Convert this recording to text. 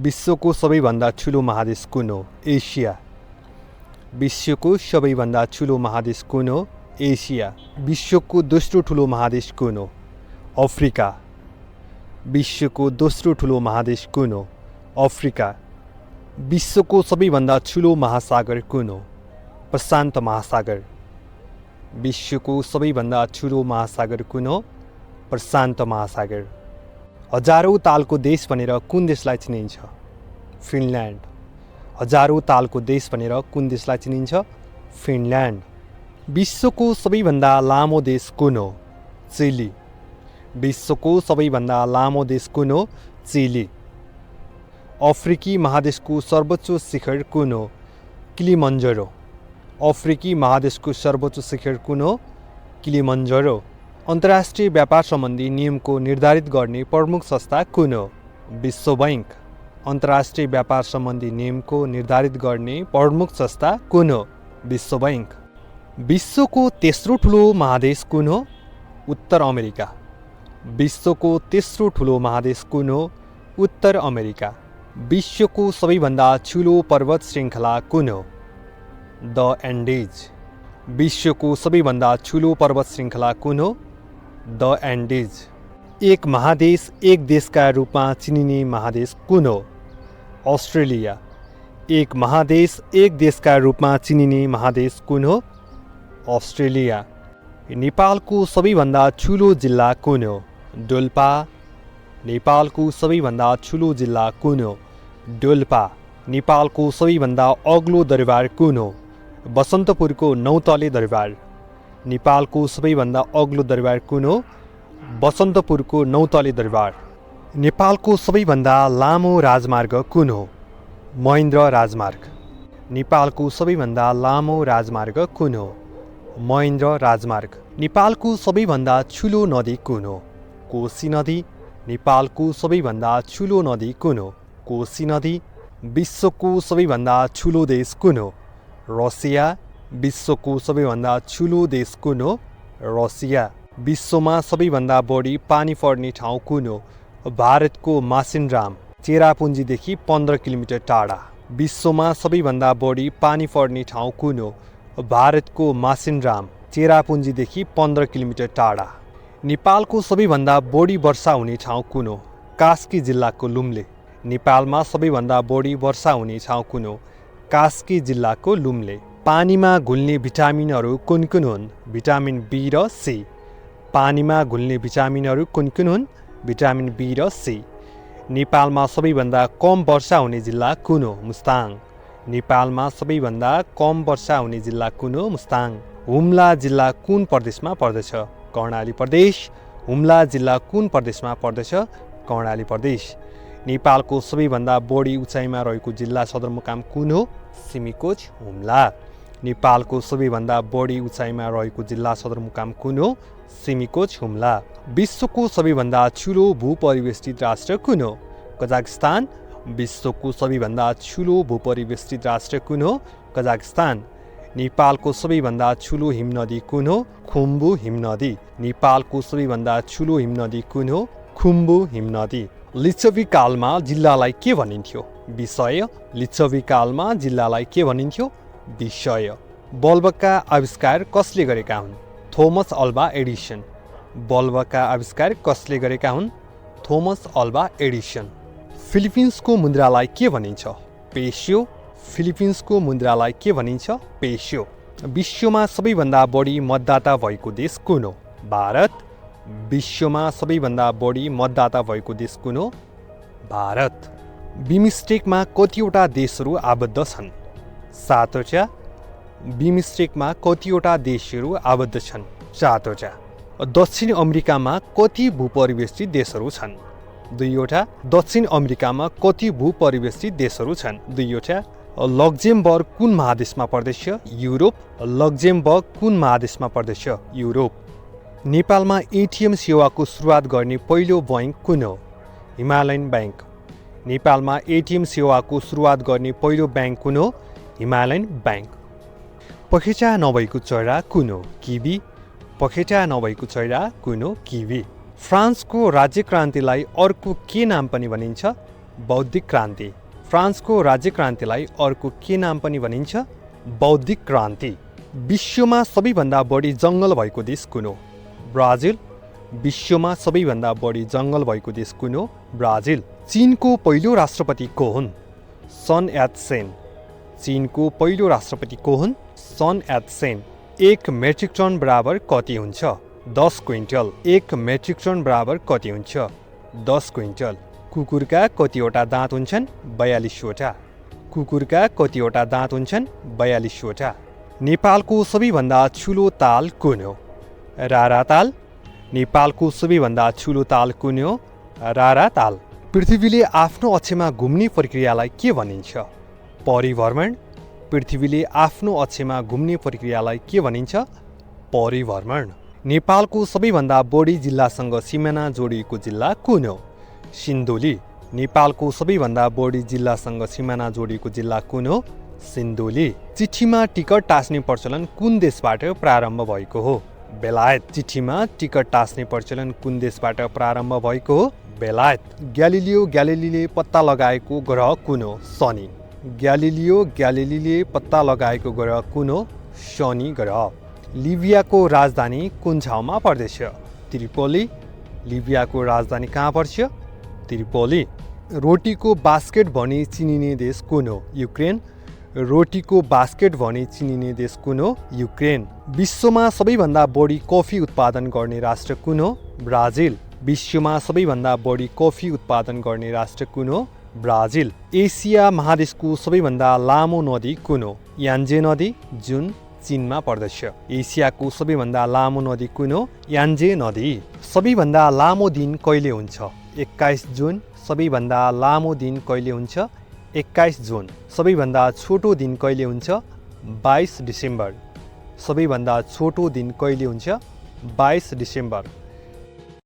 विश्वको सबैभन्दा ठुलो महादेश कुन हो? एसिया। विश्वको सबैभन्दा ठुलो महादेश कुन हो? एसिया। विश्वको दोस्रो ठुलो महादेश कुन हो? अफ्रिका। विश्वको दोस्रो ठुलो महादेश कुन हो? अफ्रिका। विश्वको सबैभन्दा ठुलो महासागर कुन हो? प्रशान्त महासागर। विश्वको सबैभन्दा ठुलो महासागर कुन हो? प्रशान्त महासागर। हजारौँ तालको देश भनेर कुन देशलाई चिनिन्छ? फिनल्यान्ड। हजारौँ तालको देश भनेर कुन देशलाई चिनिन्छ? फिनल्यान्ड। विश्वको सबैभन्दा लामो देश कुन हो? चिली। विश्वको सबैभन्दा लामो देश कुन हो? चिली। अफ्रिकी महादेशको सर्वोच्च शिखर कुन हो? किलिमन्जरो। अफ्रिकी महादेशको सर्वोच्च शिखर कुन हो? किलिमन्जरो। अन्तर्राष्ट्रिय व्यापार सम्बन्धी नियमको निर्धारित गर्ने प्रमुख संस्था कुन हो? विश्व बैंक। अन्तर्राष्ट्रिय व्यापार सम्बन्धी नियमको निर्धारित गर्ने प्रमुख संस्था कुन हो? विश्व बैंक। विश्वको तेस्रो ठुलो महादेश कुन हो? उत्तर अमेरिका। विश्वको तेस्रो ठुलो महादेश कुन हो? उत्तर अमेरिका। विश्वको सबैभन्दा ठुलो पर्वत श्रृङ्खला कुन हो? The Andes. विश्वको सबैभन्दा ठुलो पर्वत श्रृङ्खला कुन हो? The Andes. एक महादेश एक देशका रूपमा चिनिने महादेश कुन हो? अस्ट्रेलिया। एक महादेश एक देशका रूपमा चिनिने महादेश कुन हो? अस्ट्रेलिया। नेपालको सबैभन्दा ठुलो जिल्ला कुन हो? डोल्पा। नेपालको सबैभन्दा ठुलो जिल्ला कुन हो? डोल्पा। नेपालको सबैभन्दा अग्लो दरबार कुन हो? बसन्तपुरको नौतले दरबार। नेपालको सबैभन्दा अग्लो दरबार कुन हो? बसन्तपुरको नौतले दरबार। नेपालको सबैभन्दा लामो राजमार्ग कुन हो? महेन्द्र राजमार्ग। नेपालको सबैभन्दा लामो राजमार्ग कुन हो? महेन्द्र राजमार्ग। नेपालको सबैभन्दा ठुलो नदी कुन हो? कोशी नदी। नेपालको सबैभन्दा ठुलो नदी कुन हो? कोशी नदी। विश्वको सबैभन्दा ठुलो देश कुन हो? रसिया। विश्वको सबैभन्दा ठुलो देश कुन हो? रसिया। विश्वमा सबैभन्दा बढी पानी पर्ने ठाउँ कुन हो? भारतको मासिनराम। चेरापुन्जीदेखि 15 किलोमिटर टाढा। विश्वमा सबैभन्दा बढी पानी पर्ने ठाउँ कुन हो? भारतको मासिनराम। चेरापुन्जीदेखि 15 किलोमिटर टाढा। नेपालको सबैभन्दा बढी वर्षा हुने ठाउँ कुन हो? कास्की जिल्लाको लुम्ले। नेपालमा सबैभन्दा बढी वर्षा हुने ठाउँ कुन हो? कास्की जिल्लाको लुम्ले। पानीमा घुल्ने भिटामिनहरू कुन कुन हुन्? भिटामिन बी र सी। पानीमा घुल्ने भिटामिनहरू कुन कुन हुन्? भिटामिन बी र सी। नेपालमा सबैभन्दा कम वर्षा हुने जिल्ला कुन हो? मुस्ताङ। नेपालमा सबैभन्दा कम वर्षा हुने जिल्ला कुन हो? मुस्ताङ। हुम्ला जिल्ला कुन प्रदेशमा पर्दछ? कर्णाली प्रदेश। हुम्ला जिल्ला कुन प्रदेशमा पर्दछ? कर्णाली प्रदेश। नेपालको सबैभन्दा बढी उचाइमा रहेको जिल्ला सदरमुकाम कुन हो? सिमिकोट हुम्ला। नेपालको सबैभन्दा बढी उचाइमा रहेको जिल्ला सदरमुकाम कुन हो? सिमिकोट हुम्ला। विश्वको सबैभन्दा ठुलो भूपरिवेष्टित राष्ट्र कुन हो? कजाकिस्तान। विश्वको सबैभन्दा ठुलो भूपरिवेष्टित राष्ट्र कुन हो? कजाकिस्तान। नेपालको सबैभन्दा ठुलो हिमनदी कुन हो? खुम्बु हिमनदी। नेपालको सबैभन्दा ठुलो हिमनदी कुन हो? खुम्बु हिमनदी। लिच्छवी कालमा जिल्लालाई के भनिन्थ्यो? विषय। लिच्छवी कालमा जिल्लालाई के भनिन्थ्यो? विषय। बल्बका आविष्कार कसले गरेका हुन्? Thomas Alva Edison. बल्बका आविष्कार कसले गरेका हुन्? Thomas Alva Edison. फिलिपिन्सको मुद्रालाई के भनिन्छ? पेसो। फिलिपिन्सको मुद्रालाई के भनिन्छ? पेसो। विश्वमा सबैभन्दा बढी मतदाता भएको देश कुन हो? भारत। विश्वमा सबैभन्दा बढी मतदाता भएको देश कुन हो? भारत। बिमस्टेकमा कतिवटा देशहरू आबद्ध छन्? 7वटा। बिमस्टेकमा कतिवटा देशहरू आबद्ध छन्? 7वटा। दक्षिण अमेरिकामा कति भूपरिवेष्टित देशहरू छन्? 2वटा। दक्षिण अमेरिकामा कति भूपरिवेष्टित देशहरू छन्? 2वटा। लक्जेमबर्ग कुन महादेशमा पर्दछ? युरोप। लक्जेमबर्ग कुन महादेशमा पर्दछ? युरोप। नेपालमा एटिएम सेवाको सुरुवात गर्ने पहिलो बैङ्क कुन हो? Himalayan bank. नेपालमा एटिएम सेवाको सुरुवात गर्ने पहिलो ब्याङ्क कुन हो? Himalayan bank. पखेटा नभएको चरा कुन हो? किवी। पखेटा नभएको चरा कुन हो? किवी। फ्रान्सको राज्य क्रान्तिलाई अर्को के नाम पनि भनिन्छ? बौद्धिक क्रान्ति। फ्रान्सको राज्य क्रान्तिलाई अर्को के नाम पनि भनिन्छ? बौद्धिक क्रान्ति। विश्वमा सबैभन्दा बढी जङ्गल भएको देश कुन हो? ब्राजिल। विश्वमा सबैभन्दा बढी जङ्गल भएको देश कुन हो? ब्राजिल। चीनको पहिलो राष्ट्रपति को हुन्? सन यात-सेन। चीनको पहिलो राष्ट्रपति को हुन्? सन यात-सेन। 1 मेट्रिक टन बराबर कति हुन्छ? 10 क्विन्टल। 1 मेट्रिक टन बराबर कति हुन्छ? 10 क्विन्टल। कुकुरका कतिवटा दाँत हुन्छन्? 42 वटा। कुकुरका कतिवटा दाँत हुन्छन्? 42 वटा। नेपालको सबैभन्दा ठुलो ताल कुन हो? रारा ताल। नेपालको सबैभन्दा ठुलो ताल कुन हो? रारा ताल। पृथ्वीले आफ्नो अक्षमा घुम्ने प्रक्रियालाई के भनिन्छ? परिभ्रमण। पृथ्वीले आफ्नो अक्षमा घुम्ने प्रक्रियालाई के भनिन्छ? परिभ्रमण। नेपालको सबैभन्दा बढी जिल्लासँग सिमाना जोडिएको जिल्ला कुन हो? सिन्धुली। नेपालको सबैभन्दा बढी जिल्लासँग सिमाना जोडिएको जिल्ला कुन हो? सिन्धुली। चिठीमा टिकट टाँस्ने प्रचलन कुन देशबाट प्रारम्भ भएको हो? बेलायत। चिठीमा टिकट टाँस्ने प्रचलन कुन देशबाट प्रारम्भ भएको हो? बेलायत। ग्यालिलियो ग्यालिलीले पत्ता लगाएको ग्रह कुन हो? शनि। ग्यालिलियो ग्यालिलीले पत्ता लगाएको ग्रह कुन हो? शनि ग्रह। लिबियाको राजधानी कुन ठाउँमा पर्दछ? त्रिपोली। लिबियाको राजधानी कहाँ पर्छ? त्रिपोली। रोटीको बास्केट भनी चिनिने देश कुन हो? युक्रेन। रोटीको बास्केट भनी चिनिने देश कुन हो? युक्रेन। विश्वमा सबैभन्दा बढी कफी उत्पादन गर्ने राष्ट्र कुन हो? ब्राजिल। विश्वमा सबैभन्दा बढी कफी उत्पादन गर्ने राष्ट्र कुन हो? ब्राजिल। एसिया महादेशको सबैभन्दा लामो नदी कुन हो? यान्जे नदी, जुन चीनमा पर्दछ। एसियाको सबैभन्दा लामो नदी कुन हो? यान्जे नदी। सबैभन्दा लामो दिन कहिले हुन्छ? 21 जुन। सबैभन्दा लामो दिन कहिले हुन्छ? 21 जुन। सबैभन्दा छोटो दिन कहिले हुन्छ? 22 डिसेम्बर। सबैभन्दा छोटो दिन कहिले हुन्छ? 22 डिसेम्बर।